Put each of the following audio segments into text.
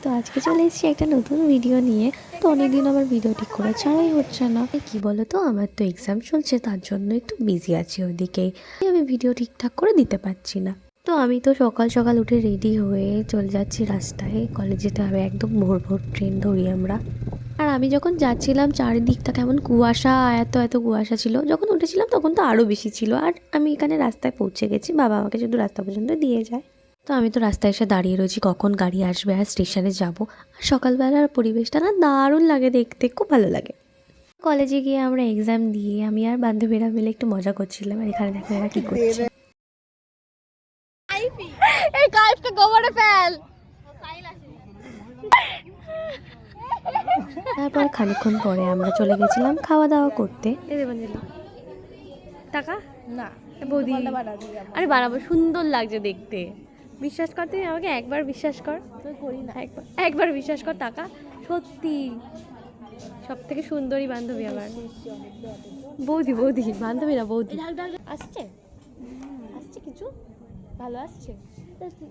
তো আজকে চলে এসেছি একটা নতুন ভিডিও নিয়ে। তো অনেকদিন আমার ভিডিও ঠিক করে ছাড়াই হচ্ছে না। কি বলো তো, আমার তো এক্সাম চলছে, তার জন্য একটু বিজি আছি ওইদিকেই, আমি ভিডিও ঠিকঠাক করে দিতে পারছি না। তো আমি তো সকাল সকাল উঠে রেডি হয়ে চলে যাচ্ছি রাস্তায়, কলেজ যেতে হবে, একদম ভোর ভোর ট্রেন ধরি আমরা। আর আমি যখন যাচ্ছিলাম চারিদিকটা কেমন কুয়াশা, এত এত কুয়াশা ছিল। যখন উঠেছিলাম তখন তো আরও বেশি ছিল। আর আমি এখানে রাস্তায় পৌঁছে গেছি, বাবা আমাকে শুধু রাস্তা পর্যন্ত দিয়ে যায়। তো আমি তো রাস্তায় এসে দাঁড়িয়ে রয়েছি কখন গাড়ি আসবে আর স্টেশনে যাব। আর সকালবেলার পরিবেশটা না দারুণ লাগে দেখতে, খুব ভালো লাগে। কলেজে গিয়ে আমরা এক্সাম দিয়ে আমি আর বান্ধবীরা মিলে একটু মজা করছিলাম। আর এখানে দেখো এরা কি করছে। এই কাইফকে গোবরে ফেল। তারপর খানিকক্ষণ পরে আমরা চলে গেছিলাম খাওয়া দাওয়া করতে। টাকা না বৌদি, আরে বানাবো, সুন্দর লাগছে দেখতে। বিশ্বাস কর, তুই আমাকে একবার বিশ্বাস কর। তুই করি না। একবার বিশ্বাস কর, টাকা সত্যি সব থেকে সুন্দরী বান্ধবী আমার। বৌদি বৌদি, বান্ধবী না বৌদি। আসছে আসছে কিছু ভালো আসছে।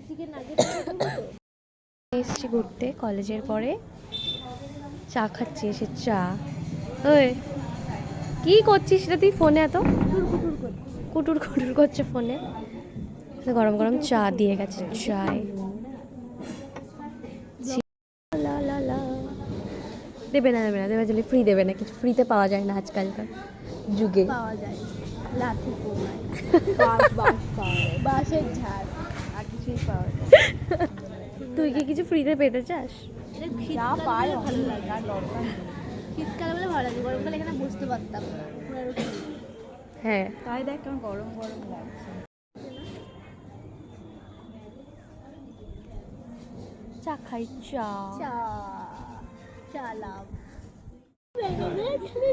চিকেন নাগেট এসছি ঘুরতে কলেজের পরে, চা খাচ্ছি এসে। চা ওই কি করছিস রে তুই ফোনে? এত কুটুর কুটুর করছে ফোনে। গরম গরম চা দিয়ে গেছে, চায় দেবে না দেবে না দেবে, যদি ফ্রি দেবে না, কিছু ফ্রিতে পাওয়া যায় না আজকালকার যুগে। পাওয়া যায়, লাঠি পোড়ায়, বাঁশ বাঁশ পাওয়া যায়, বাঁশের ঝাড়, আর কিছুই পাওয়া যায়। তুই কি কিছু ফ্রিতে পেতে চাস? যা পায় ভালো লাগে, আর দরকার নেই। শীতকালে বলে ভালো লাগে, গরমকালে এখানে বসতে পারতাম না। হ্যাঁ, তাই দেখ কেমন গরম গরম লাগছে। চা খাই, চা। চা চালাম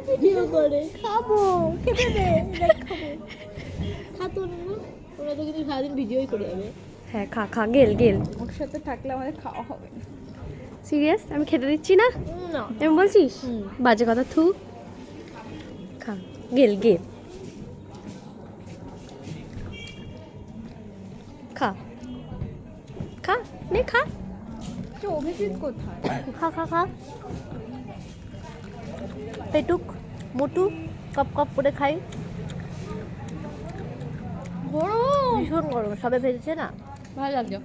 ভিডিও করে খাবো, খেতে দে, খাবো। খাতো না, ওরা তো কিন্তু সারাদিন ভিডিওই করে যাবে। হ্যাঁ, খা খা, গেল গেল। ওর সাথে থাকলে আমাদের খাওয়া হবে না। সিরিয়াস? আমি খেতে দিচ্ছি না না এমন বলছিস? বাজে কথা, থু। খা, গেল গেল, খা খা, নে খা। অভিজিৎ কোথায়? খা খা খা, পেটুক মোটু কপ কপ করে খাই। গরম, ভীষণ গরম, সবে ভেজেছে না, ভালো লাগছে।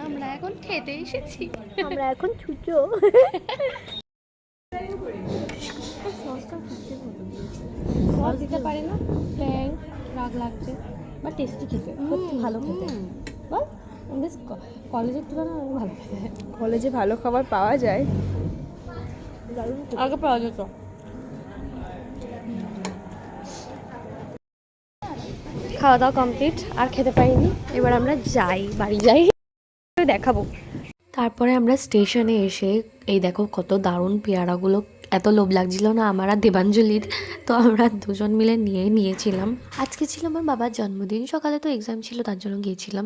আমরা এখন খেতে এসেছি, আমরা এখন ছুচো। সস দিতে পারে না, ট্যাং রাগ লাগছে, বা টেস্টি খেতে, সত্যি ভালো খেতে। বল, বেশ কলেজের তুলনায় অনেক ভালো খেতে। কলেজে ভালো খাবার পাওয়া যায়, আগে পাওয়া যেত। খাওয়া দাওয়া কমপ্লিট, আর খেতে পারিনি। এবার আমরা যাই, বাড়ি যাই, দেখাবো। তারপরে আমরা স্টেশনে এসে এই দেখো কত দারুণ পেয়ারাগুলো, এত লোভ লাগছিল না আমার আর দেবাঞ্জলির, তো আমরা দুজন মিলে নিয়েছিলাম। আজকে ছিল আমার বাবার জন্মদিন, সকালে তো এক্সাম ছিল তার জন্য গিয়েছিলাম।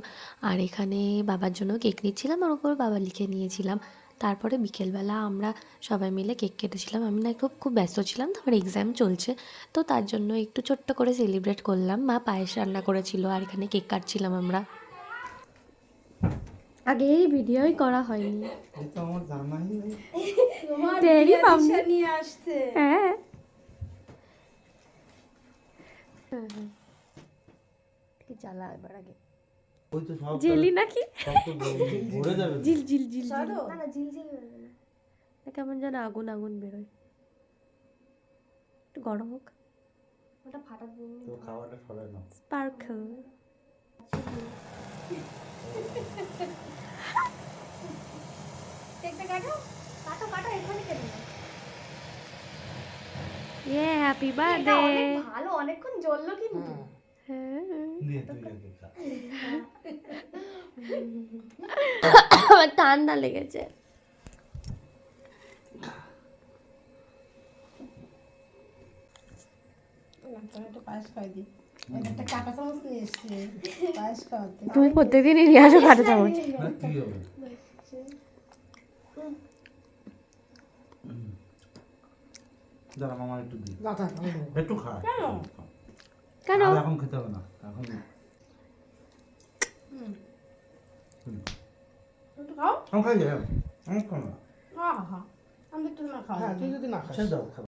আর এখানে বাবার জন্য কেক নিচ্ছিলাম, আর ওপর বাবা লিখে নিয়েছিলাম। তারপরে বিকেলবেলা আমরা সবাই মিলে কেক কেটেছিলাম। আমি না খুব ব্যস্ত ছিলাম, তো আমার এক্সাম চলছে, তো তার জন্য একটু ছোট্ট করে সেলিব্রেট করলাম। মা পায়েস রান্না করেছিল, আর এখানে কেক কাটছিলাম আমরা। আগে এই ভিডিওই করা হয়নি, এটা আমার জানাই নেই। টেরই পাবনি নিয়ে আসছে। হ্যাঁ, কি জ্বালা এবার। আগে ওই তো সব জেলি নাকি সব তো ভরে যাবে। জিল জিল জিল জিল, না না ঝিল ঝিল না কেমন যেন আগুন আগুন বেরোয়। একটু গরম হোক, ওটা ফাটা দিন। তো খাওয়াটা সরাই নাও। স্পার্কল। কেকটা কাটো কাটো কাটো, এখানে কেটে নাও। ইয়ে হ্যাপি এটা বার্থডে। অনেক ভালো, অনেকক্ষণ জ্বললো কিন্তু। হ্যাঁ, নিয়ে তুই আগে খা। আমার ঠান্ডা লেগেছে। তুমি প্রত্যেকদিনই নিয়ে আসো কাঁটা চামচ। না কি হবে? দাঁড়া মামা একটু দিই। একটু খা। কেন? আর এখন খেতে হবে না এখন। একটু খাও। আমি খাই যাই আমি খাবো না আমি একটু না খাও। সে দাও খাবো